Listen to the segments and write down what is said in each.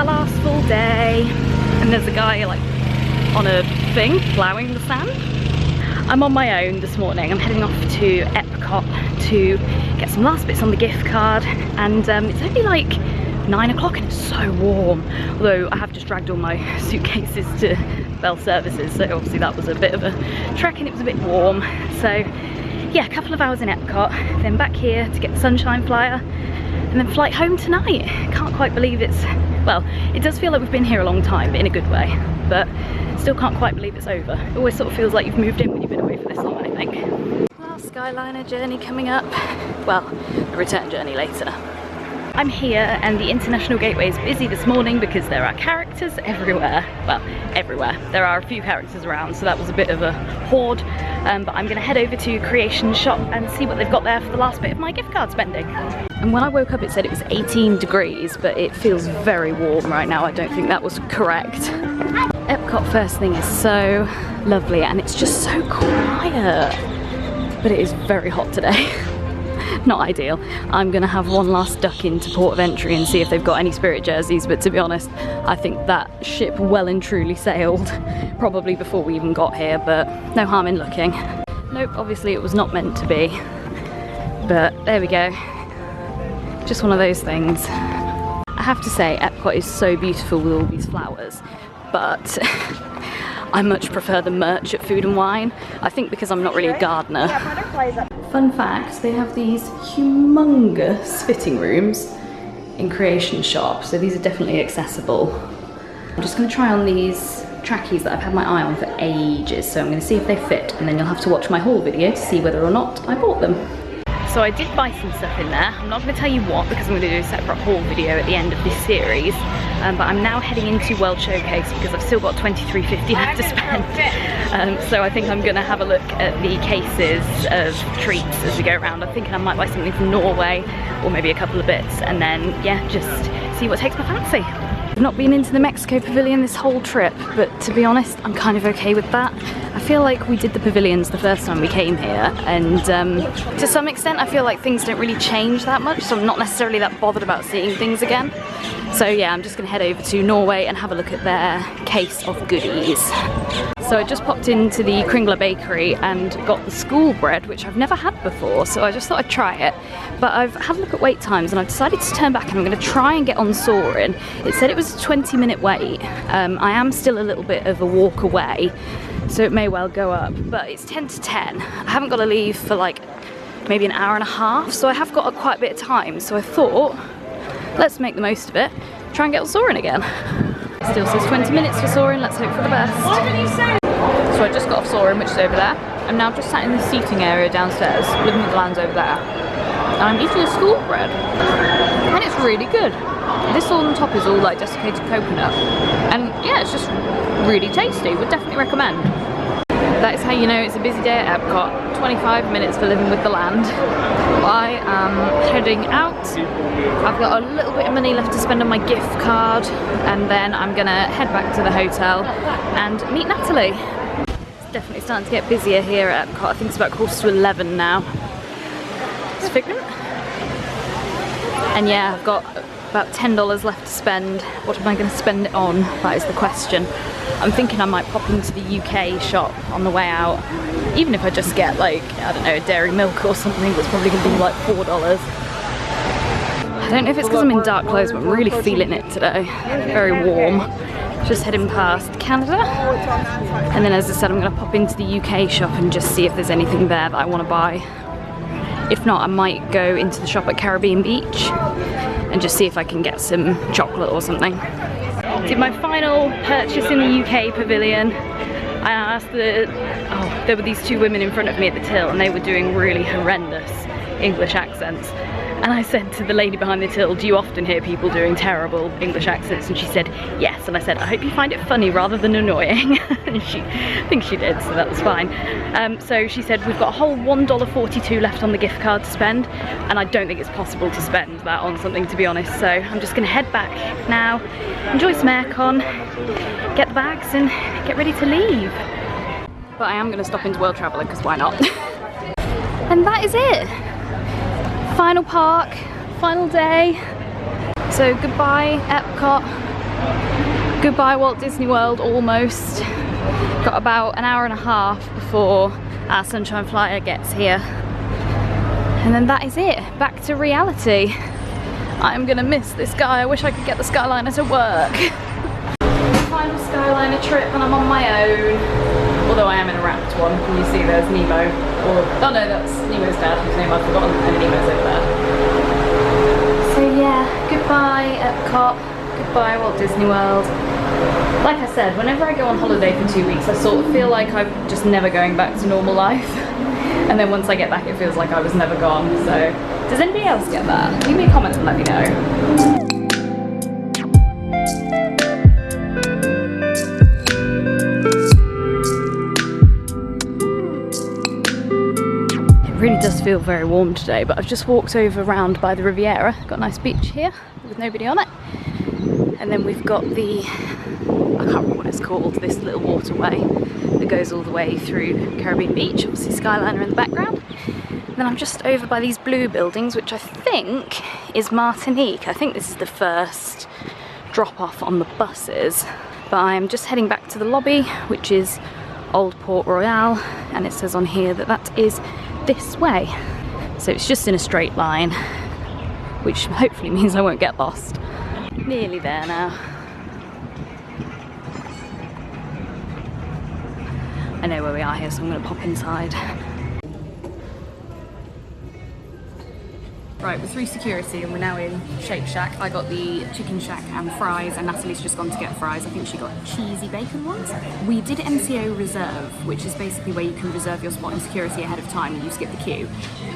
our last full day, and there's a guy like on a thing ploughing the sand. I'm on my own this morning. I'm heading off to Epcot to get some last bits on the gift card, and it's only like 9 o'clock and it's so warm. Although I have just dragged all my suitcases to Bell Services, so obviously that was a bit of a trek and it was a bit warm. So yeah, a couple of hours in Epcot, then back here to get the Sunshine Flyer, and then flight home tonight. Can't quite believe it's, well, it does feel like we've been here a long time, but in a good way, but still can't quite believe it's over. It always sort of feels like you've moved in when you've been away for this long, I think. Last Skyliner journey coming up. Well, a return journey later. I'm here and the International Gateway is busy this morning because there are characters everywhere. Well, everywhere. There are a few characters around, so that was a bit of a horde. But I'm going to head over to Creation Shop and see what they've got there for the last bit of my gift card spending. And when I woke up it said it was 18 degrees, but it feels very warm right now. I don't think that was correct. Epcot first thing is so lovely and it's just so quiet. But it is very hot today. Not ideal. I'm gonna have one last duck into port of entry and see if they've got any Spirit jerseys, but to be honest, I think that ship well and truly sailed probably before we even got here, but no harm in looking. Nope, obviously it was not meant to be, but there we go. Just one of those things. I have to say, Epcot is so beautiful with all these flowers, but I much prefer the merch at Food and Wine. I think because I'm not really a gardener. Fun fact, they have these humongous fitting rooms in Creation Shop, so these are definitely accessible. I'm just going to try on these trackies that I've had my eye on for ages, so I'm going to see if they fit, and then you'll have to watch my haul video to see whether or not I bought them. So I did buy some stuff in there. I'm not going to tell you what because I'm going to do a separate haul video at the end of this series. But I'm now heading into World Showcase because I've still got $23.50 left to spend. So I think I'm going to have a look at the cases of treats as we go around. I'm thinking I might buy something from Norway or maybe a couple of bits, and then yeah, just see what takes my fancy. I've not been into the Mexico pavilion this whole trip, but to be honest, I'm kind of okay with that. I feel like we did the pavilions the first time we came here, and to some extent I feel like things don't really change that much, so I'm not necessarily that bothered about seeing things again. So yeah, I'm just going to head over to Norway and have a look at their case of goodies. So I just popped into the Kringla bakery and got the school bread, which I've never had before, so I just thought I'd try it. But I've had a look at wait times and I've decided to turn back and I'm going to try and get on Soarin. It said it was a 20-minute wait. I am still a little bit of a walk away, so it may well go up, but it's 10 to 10. I haven't got to leave for like maybe an hour and a half, so I have got quite a bit of time, so I thought, let's make the most of it, try and get on Soarin again. Still says 20 minutes for Soarin, let's hope for the best. So I just got off Soarin, which is over there. I'm now just sat in the seating area downstairs, looking at the lands over there. And I'm eating a school bread, and it's really good. This on top is all like desiccated coconut, and yeah, it's just really tasty, would definitely recommend. That is how you know it's a busy day at Epcot. 25 minutes for living with the land. I am heading out. I've got a little bit of money left to spend on my gift card, and then I'm gonna head back to the hotel and meet Natalie. It's definitely starting to get busier here at Epcot. I think it's about 11:15 now. It's Figment. And yeah, I've got about $10 left to spend. What am I going to spend it on? That is the question. I'm thinking I might pop into the UK shop on the way out, even if I just get like, I don't know, a dairy milk or something that's probably going to be like $4. I don't know if it's because I'm in dark clothes, but I'm really feeling it today. Very warm. Just heading past Canada, and then as I said, I'm going to pop into the UK shop and just see if there's anything there that I want to buy. If not, I might go into the shop at Caribbean Beach and just see if I can get some chocolate or something. Did my final purchase in the UK pavilion. I asked there were these two women in front of me at the till and they were doing really horrendous English accents. And I said to the lady behind the till, do you often hear people doing terrible English accents? And she said, yes. And I said, I hope you find it funny rather than annoying. And I think she did, so that was fine. So she said, we've got a whole $1.42 left on the gift card to spend. And I don't think it's possible to spend that on something, to be honest. So I'm just gonna head back now, enjoy some aircon, get the bags and get ready to leave. But I am gonna stop into World Traveller, because why not? And that is it. Final park, final day. So goodbye Epcot, Goodbye Walt Disney World, almost. Got about an hour and a half before our Sunshine Flyer gets here. And then that is it, back to reality. I'm gonna miss this guy. I wish I could get the Skyliner to work. Final Skyliner trip and I'm on my own. Although I am in a wrapped one. Can you see there's Nemo? Or, oh no, that's Nemo's dad, whose name I've forgotten, and Nemo's over there. So yeah, goodbye Epcot, goodbye Walt Disney World. Like I said, whenever I go on holiday for 2 weeks, I sort of feel like I'm just never going back to normal life. And then once I get back, it feels like I was never gone. So, does anybody else get that? Leave me a comment and let me know. It really does feel very warm today, but I've just walked over round by the Riviera. Got a nice beach here with nobody on it. And then we've got the, I can't remember what it's called, this little waterway that goes all the way through Caribbean Beach, obviously Skyliner in the background. And then I'm just over by these blue buildings, which I think is Martinique. I think this is the first drop off on the buses. But I'm just heading back to the lobby, which is Old Port Royal, and it says on here that that is this way. So it's just in a straight line, which hopefully means I won't get lost. Nearly there now. I know where we are here, so I'm going to pop inside. Right, we're through security and we're now in Shake Shack. I got the chicken shack and fries, and Natalie's just gone to get fries. I think she got cheesy bacon ones. We did NCO Reserve, which is basically where you can reserve your spot in security ahead of time and you skip the queue.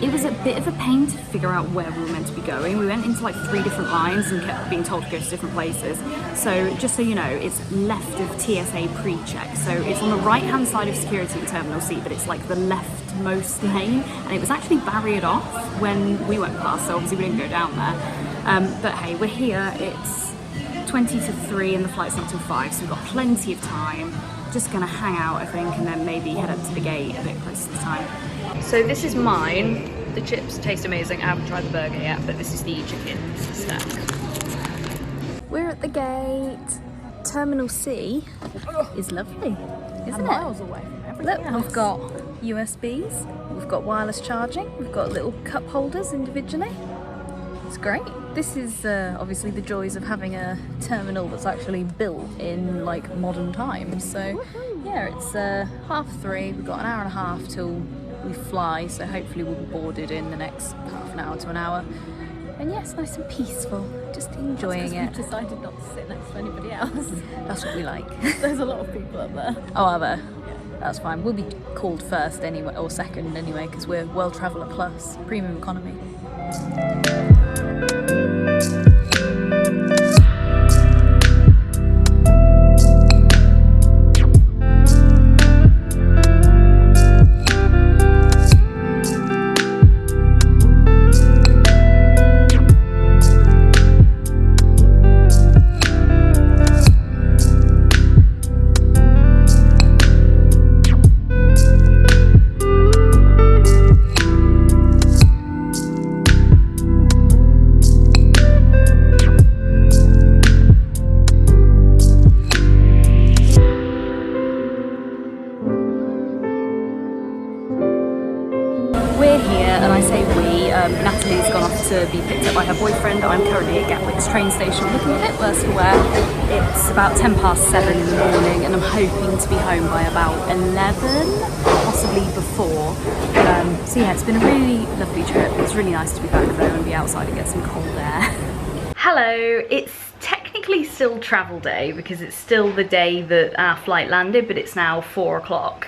It was a bit of a pain to figure out where we were meant to be going. We went into like 3 different lines and kept being told to go to different places. So just so you know, it's left of TSA pre-check. So it's on the right-hand side of security in Terminal C, but it's like the leftmost lane. And it was actually barriered off when we went past, so obviously we didn't go down there. But hey, we're here. It's 20 to 3 and the flight's not till 5, so we've got plenty of time. Just gonna hang out, I think, and then maybe head up to the gate a bit closer to the time. So this is mine. The chips taste amazing. I haven't tried the burger yet, but this is the chicken stack. We're at the gate. Terminal C is lovely, isn't it? Miles away from everything else. We've got USBs, we've got wireless charging, we've got little cup holders individually. It's great. This is obviously the joys of having a terminal that's actually built in like modern times. So yeah, it's 3:30. We've got an hour and a half till we fly, so hopefully we'll be boarded in the next half an hour to an hour. And yes, nice and peaceful, just enjoying it. We've decided not to sit next to anybody else. That's what we like. There's a lot of people up there. Oh, are there? Yeah. That's fine. We'll be called first anyway, or second anyway, because we're World Traveller Plus, Premium Economy. Natalie's gone off to be picked up by her boyfriend. I'm currently at Gatwick's train station looking a bit worse for wear. It's about 7:10 in the morning and I'm hoping to be home by about 11, possibly before. So yeah, it's been a really lovely trip. It's really nice to be back though and be outside and get some cold air. Hello, it's technically still travel day because it's still the day that our flight landed, but it's now 4 o'clock.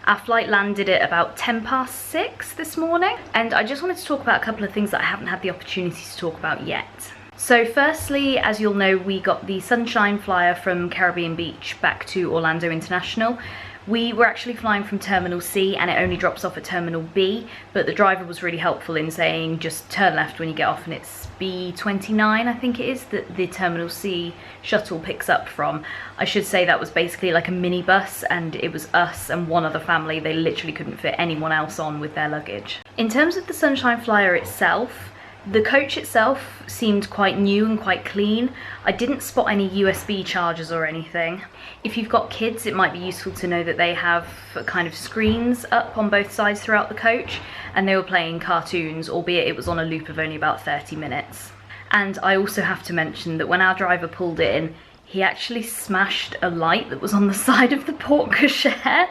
Our flight landed at about 6:10 this morning, and I just wanted to talk about a couple of things that I haven't had the opportunity to talk about yet. So firstly, as you'll know, we got the Sunshine Flyer from Caribbean Beach back to Orlando International. We were actually flying from Terminal C and it only drops off at Terminal B, but the driver was really helpful in saying just turn left when you get off, and it's B29 I think it is that the Terminal C shuttle picks up from. I should say that was basically like a minibus and it was us and one other family. They literally couldn't fit anyone else on with their luggage. In terms of the Sunshine Flyer itself, The coach itself seemed quite new and quite clean. I didn't spot any USB chargers or anything. If you've got kids, it might be useful to know that they have kind of screens up on both sides throughout the coach, and they were playing cartoons, albeit it was on a loop of only about 30 minutes. And I also have to mention that when our driver pulled in, he actually smashed a light that was on the side of the port cochere.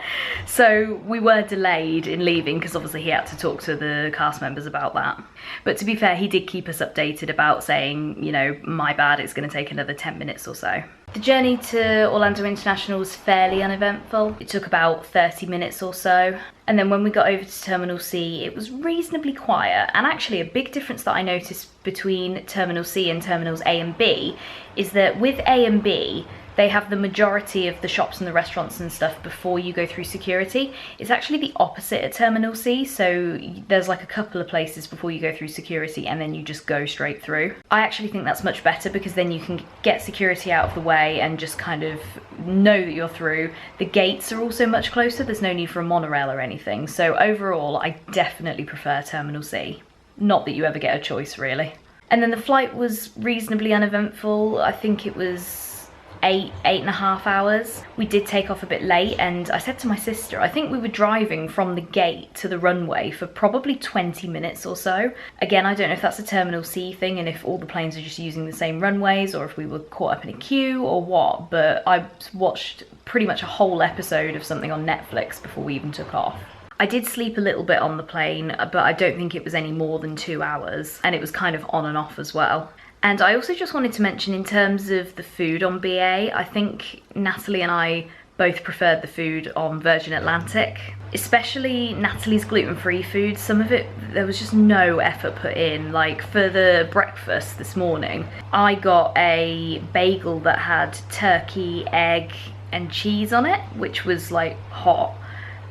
So we were delayed in leaving because obviously he had to talk to the cast members about that. But to be fair, he did keep us updated about saying, you know, my bad, it's going to take another 10 minutes or so. The journey to Orlando International was fairly uneventful. It took about 30 minutes or so. And then when we got over to Terminal C, it was reasonably quiet. And actually a big difference that I noticed between Terminal C and Terminals A and B is that with A and B, they have the majority of the shops and the restaurants and stuff before you go through security. It's actually the opposite at Terminal C, so there's like a couple of places before you go through security and then you just go straight through. I actually think that's much better because then you can get security out of the way and just kind of know that you're through. The gates are also much closer, there's no need for a monorail or anything, so overall I definitely prefer Terminal C. Not that you ever get a choice really. And then the flight was reasonably uneventful. I think it was 8.5 hours. We did take off a bit late, and I said to my sister, I think we were driving from the gate to the runway for probably 20 minutes or so. Again, I don't know if that's a Terminal C thing and if all the planes are just using the same runways or if we were caught up in a queue or what, but I watched pretty much a whole episode of something on Netflix before we even took off. I did sleep a little bit on the plane, but I don't think it was any more than 2 hours, and it was kind of on and off as well. And I also just wanted to mention in terms of the food on BA, I think Natalie and I both preferred the food on Virgin Atlantic, especially Natalie's gluten-free food. Some of it, there was just no effort put in. Like for the breakfast this morning, I got a bagel that had turkey, egg and cheese on it, which was like hot.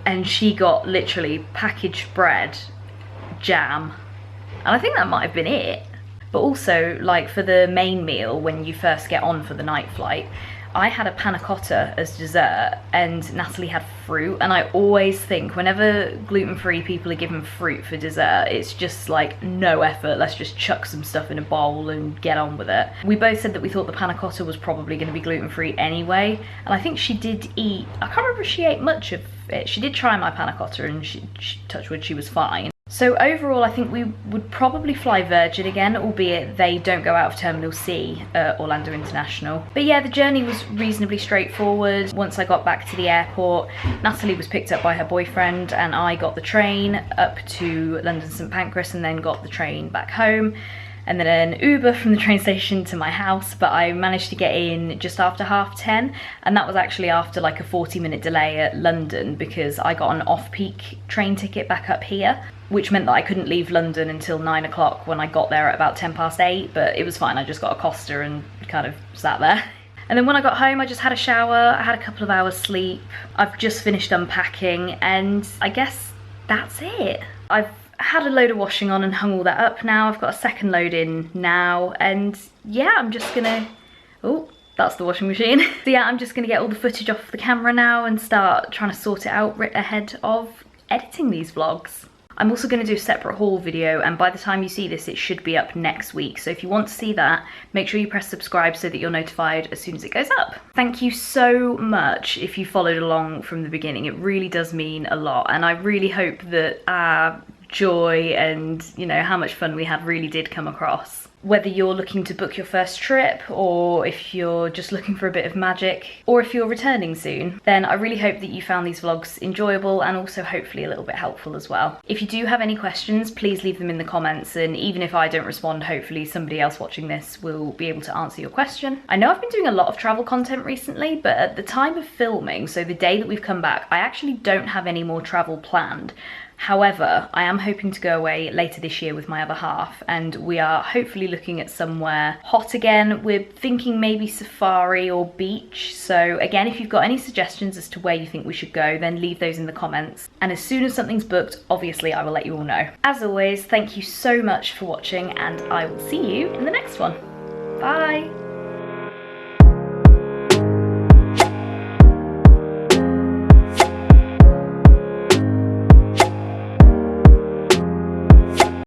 And she got literally packaged bread, jam, and I think that might have been it. But also, like for the main meal, when you first get on for the night flight, I had a panna cotta as dessert and Natalie had fruit, and I always think whenever gluten-free people are given fruit for dessert, it's just like no effort, let's just chuck some stuff in a bowl and get on with it. We both said that we thought the panna cotta was probably going to be gluten-free anyway, and I think she did eat, I can't remember if she ate much of it. She did try my panna cotta and she touch wood, she was fine. So overall, I think we would probably fly Virgin again, albeit they don't go out of Terminal C at Orlando International. But yeah, the journey was reasonably straightforward. Once I got back to the airport, Natalie was picked up by her boyfriend and I got the train up to London St Pancras and then got the train back home. And then an Uber from the train station to my house, but I managed to get in just after 10:30, and that was actually after like a 40-minute delay at London because I got an off-peak train ticket back up here, which meant that I couldn't leave London until 9 o'clock when I got there at about 8:10, but it was fine. I just got a Costa and kind of sat there. And then when I got home, I just had a shower, I had a couple of hours sleep. I've just finished unpacking, and I guess that's it. I've had a load of washing on and hung all that up now. I've got a second load in now, and yeah, I'm just gonna, oh, that's the washing machine. So yeah, I'm just gonna get all the footage off the camera now and start trying to sort it out right ahead of editing these vlogs. I'm also going to do a separate haul video, and by the time you see this, it should be up next week. So if you want to see that, make sure you press subscribe so that you're notified as soon as it goes up. Thank you so much if you followed along from the beginning. It really does mean a lot, and I really hope that our joy and, you know, how much fun we had really did come across. Whether you're looking to book your first trip, or if you're just looking for a bit of magic, or if you're returning soon, then I really hope that you found these vlogs enjoyable and also hopefully a little bit helpful as well. If you do have any questions, please leave them in the comments, and even if I don't respond, hopefully somebody else watching this will be able to answer your question. I know I've been doing a lot of travel content recently, but at the time of filming, so the day that we've come back, I actually don't have any more travel planned. However, I am hoping to go away later this year with my other half, and we are hopefully looking at somewhere hot again. We're thinking maybe safari or beach. So again, if you've got any suggestions as to where you think we should go, then leave those in the comments. And as soon as something's booked, obviously I will let you all know. As always, thank you so much for watching, and I will see you in the next one. Bye!